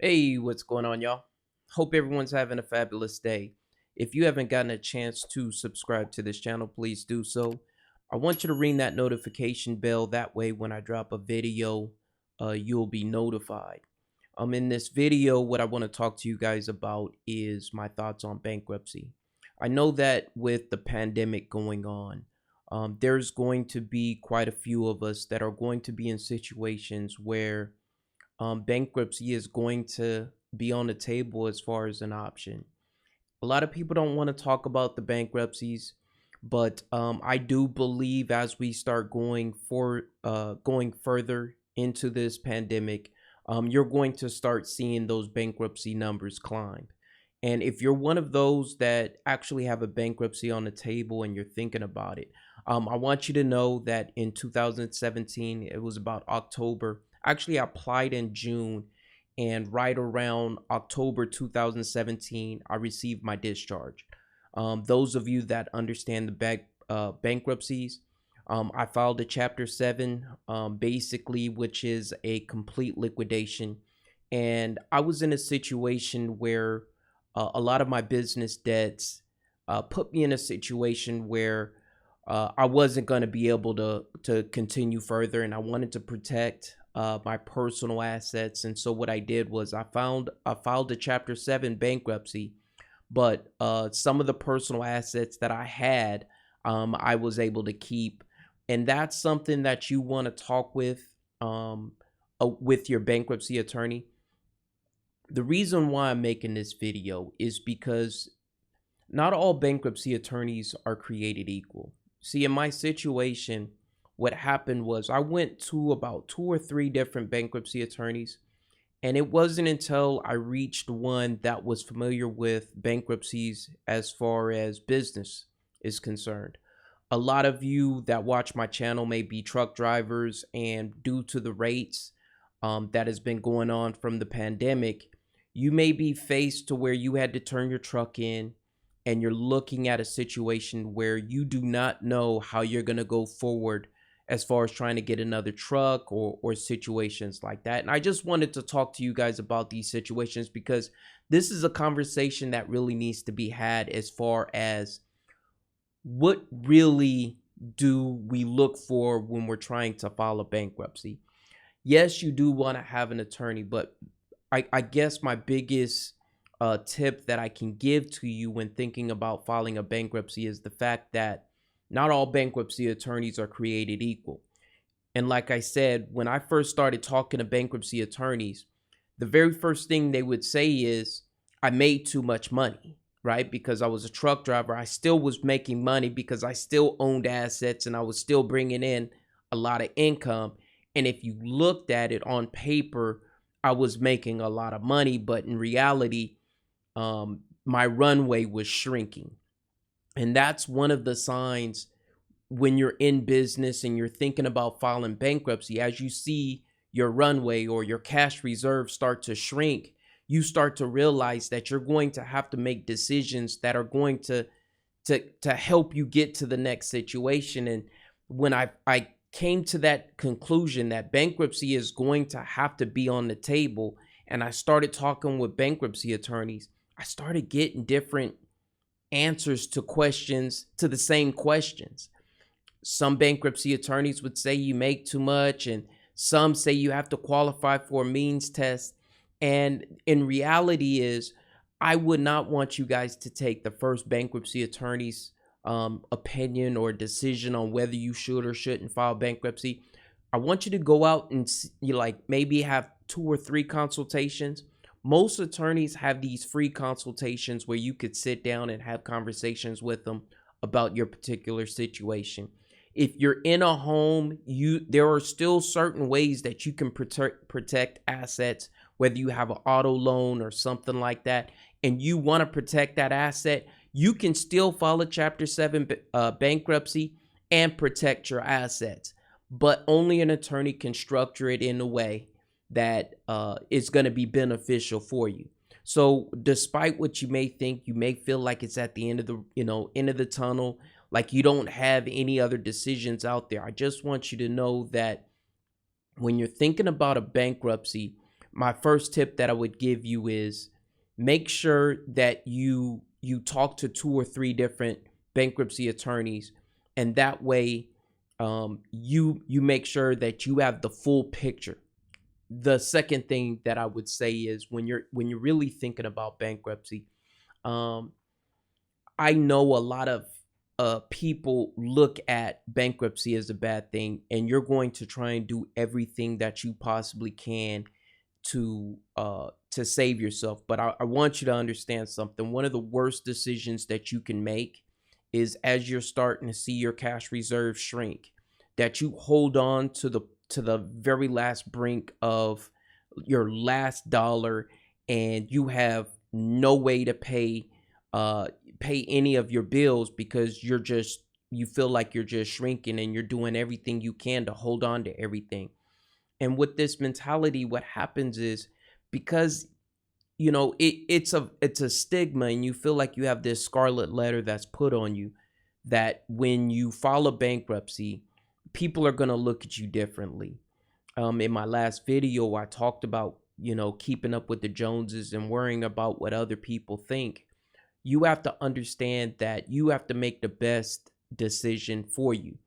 Hey, what's going on, y'all? Hope everyone's having a fabulous day. If you haven't gotten a chance to subscribe to this channel, please do so. I want you to ring that notification bell. That way, when I drop a video, you'll be notified. In this video, what I want to talk to you guys about is my thoughts on bankruptcy. I know that with the pandemic going on, there's going to be quite a few of us that are going to be in situations where bankruptcy is going to be on the table as far as an option. A lot of people don't want to talk about the bankruptcies, but I do believe as we start going further into this pandemic, you're going to start seeing those bankruptcy numbers climb. And if you're one of those that actually have a bankruptcy on the table and you're thinking about it, I want you to know that in 2017, it was about October. Actually, I applied in June, and right around October 2017, I received my discharge. Those of you that understand the bankruptcies, I filed a Chapter 7, basically, which is a complete liquidation. And I was in a situation where a lot of my business debts put me in a situation where I wasn't going to be able to continue further, and I wanted to protect my personal assets. And so what I did was I filed a Chapter 7 bankruptcy, but some of the personal assets that I had, I was able to keep. And that's something that you want to talk with your bankruptcy attorney. The reason why I'm making this video is because not all bankruptcy attorneys are created equal. See, in my situation, what happened was I went to about 2 or 3 different bankruptcy attorneys, and it wasn't until I reached one that was familiar with bankruptcies as far as business is concerned. A lot of you that watch my channel may be truck drivers, and due to the rates that has been going on from the pandemic, you may be faced to where you had to turn your truck in, and you're looking at a situation where you do not know how you're going to go forward as far as trying to get another truck or situations like that. And I just wanted to talk to you guys about these situations because this is a conversation that really needs to be had as far as what really do we look for when we're trying to file a bankruptcy. Yes, you do want to have an attorney, but I guess my biggest tip that I can give to you when thinking about filing a bankruptcy is the fact that not all bankruptcy attorneys are created equal. And like I said, when I first started talking to bankruptcy attorneys, the very first thing they would say is, I made too much money, right? Because I was a truck driver. I still was making money because I still owned assets and I was still bringing in a lot of income. And if you looked at it on paper, I was making a lot of money, but in reality, my runway was shrinking. And that's one of the signs when you're in business and you're thinking about filing bankruptcy. As you see your runway or your cash reserve start to shrink, you start to realize that you're going to have to make decisions that are going to help you get to the next situation. And when I came to that conclusion that bankruptcy is going to have to be on the table, and I started talking with bankruptcy attorneys, I started getting different answers to questions, to the same questions. Some bankruptcy attorneys would say you make too much, and some say you have to qualify for a means test. And in reality is, I would not want you guys to take the first bankruptcy attorney's opinion or decision on whether you should or shouldn't file bankruptcy. I want you to go out and maybe have 2 or 3 consultations. Most attorneys have these free consultations where you could sit down and have conversations with them about your particular situation. If you're in a home, there are still certain ways that you can protect assets, whether you have an auto loan or something like that, and you want to protect that asset, you can still file a Chapter 7 bankruptcy and protect your assets. But only an attorney can structure it in a way that is going to be beneficial for you. So despite what you may think, you may feel like it's at the end of the end of the tunnel, like you don't have any other decisions out there. I just want you to know that when you're thinking about a bankruptcy, my first tip that I would give you is make sure that you talk to 2 or 3 different bankruptcy attorneys, and that way you make sure that you have the full picture. The second thing that I would say is when you're really thinking about bankruptcy, um, I know a lot of people look at bankruptcy as a bad thing, and you're going to try and do everything that you possibly can to save yourself. But I want you to understand something. One of the worst decisions that you can make is, as you're starting to see your cash reserve shrink, that you hold on to the very last brink of your last dollar, and you have no way to pay any of your bills because you feel like you're just shrinking, and you're doing everything you can to hold on to everything. And with this mentality, what happens is, because it's a stigma, and you feel like you have this scarlet letter that's put on you, that when you file a bankruptcy, people are going to look at you differently. In my last video, I talked about keeping up with the Joneses and worrying about what other people think. You have to understand that you have to make the best decision for you.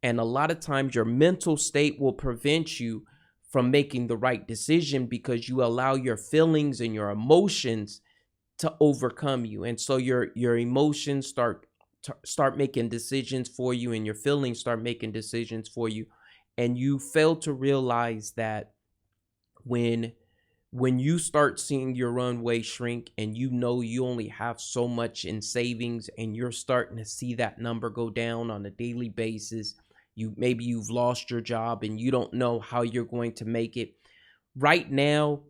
And a lot of times your mental state will prevent you from making the right decision, because you allow your feelings and your emotions to overcome you. And so your emotions start making decisions for you, and your feelings start making decisions for you. And you fail to realize that when you start seeing your runway shrink, and you only have so much in savings, and you're starting to see that number go down on a daily basis, you've lost your job and you don't know how you're going to make it right now.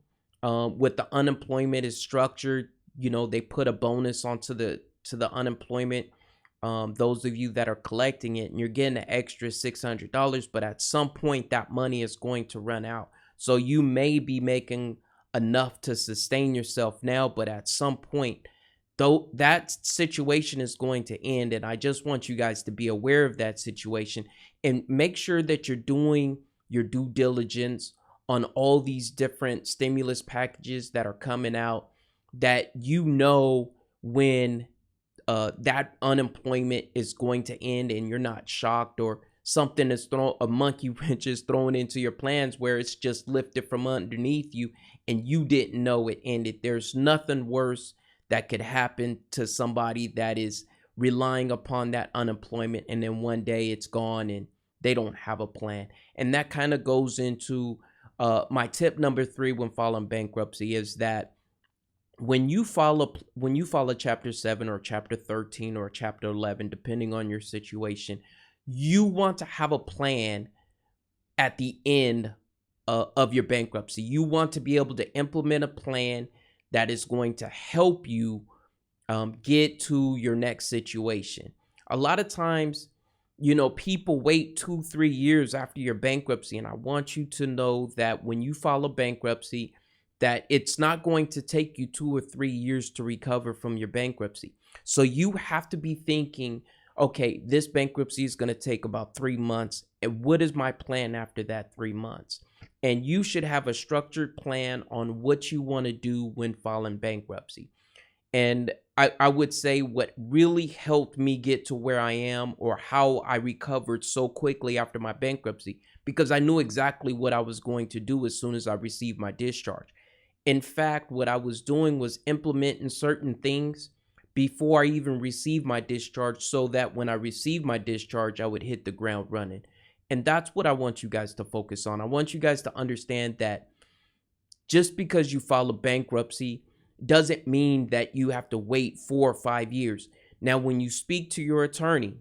With the unemployment is structured, they put a bonus onto the unemployment. Those of you that are collecting it, and you're getting an extra $600, but at some point that money is going to run out. So you may be making enough to sustain yourself now, but at some point, though, that situation is going to end. And I just want you guys to be aware of that situation, and make sure that you're doing your due diligence on all these different stimulus packages that are coming out, that when that unemployment is going to end, and you're not shocked, or something is a monkey wrench is thrown into your plans where it's just lifted from underneath you and you didn't know it ended. There's nothing worse that could happen to somebody that is relying upon that unemployment, and then one day it's gone and they don't have a plan. And that kind of goes into my tip number 3 when filing bankruptcy, is that when you file a chapter 7 or chapter 13 or chapter 11, depending on your situation, you want to have a plan at the end of your bankruptcy. You want to be able to implement a plan that is going to help you get to your next situation. A lot of times, people wait 2-3 years after your bankruptcy, and I want you to know that when you file a bankruptcy, that it's not going to take you 2 or 3 years to recover from your bankruptcy. So you have to be thinking, okay, this bankruptcy is going to take about 3 months, and what is my plan after that 3 months? And you should have a structured plan on what you want to do when filing bankruptcy. And I would say what really helped me get to where I am, or how I recovered so quickly after my bankruptcy, because I knew exactly what I was going to do as soon as I received my discharge. In fact, what I was doing was implementing certain things before I even received my discharge, so that when I received my discharge, I would hit the ground running. And that's what I want you guys to focus on. I want you guys to understand that just because you file a bankruptcy doesn't mean that you have to wait 4 or 5 years. Now, when you speak to your attorney,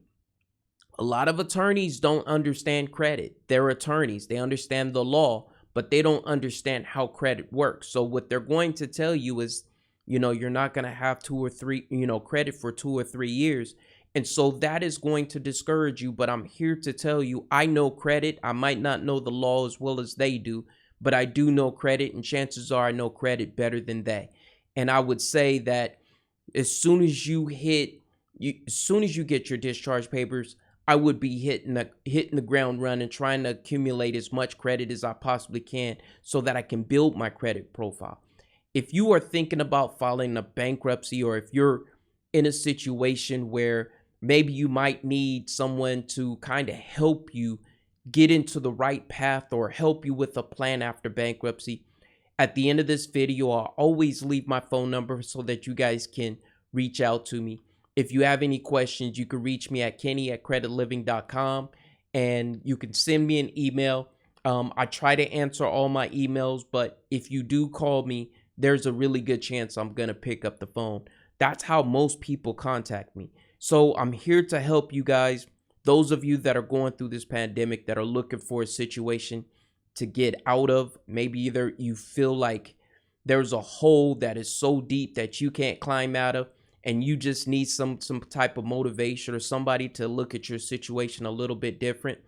a lot of attorneys don't understand credit. They're attorneys. They understand the law, but they don't understand how credit works. So what they're going to tell you is, you're not going to have 2 or 3, credit for 2 or 3 years. And so that is going to discourage you. But I'm here to tell you, I know credit. I might not know the law as well as they do, but I do know credit, and chances are I know credit better than they. And I would say that as soon as you get your discharge papers, I would be hitting the ground running, trying to accumulate as much credit as I possibly can so that I can build my credit profile. If you are thinking about filing a bankruptcy, or if you're in a situation where maybe you might need someone to kind of help you get into the right path or help you with a plan after bankruptcy, at the end of this video, I'll always leave my phone number so that you guys can reach out to me. If you have any questions, you can reach me at kenny@creditliving.com, and you can send me an email. I try to answer all my emails, but if you do call me, there's a really good chance I'm going to pick up the phone. That's how most people contact me. So I'm here to help you guys. Those of you that are going through this pandemic, that are looking for a situation to get out of, maybe either you feel like there's a hole that is so deep that you can't climb out of, and you just need some type of motivation or somebody to look at your situation a little bit different.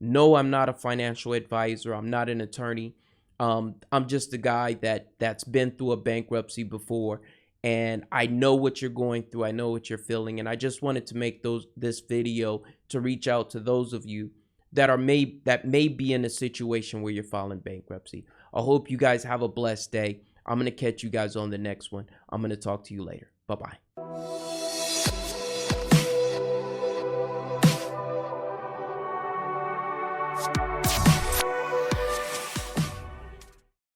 No, I'm not a financial advisor. I'm not an attorney. I'm just a guy that's been through a bankruptcy before, and I know what you're going through. I know what you're feeling, and I just wanted to make this video to reach out to those of you that may be in a situation where you're filing bankruptcy. I hope you guys have a blessed day. I'm going to catch you guys on the next one. I'm going to talk to you later. Bye-bye.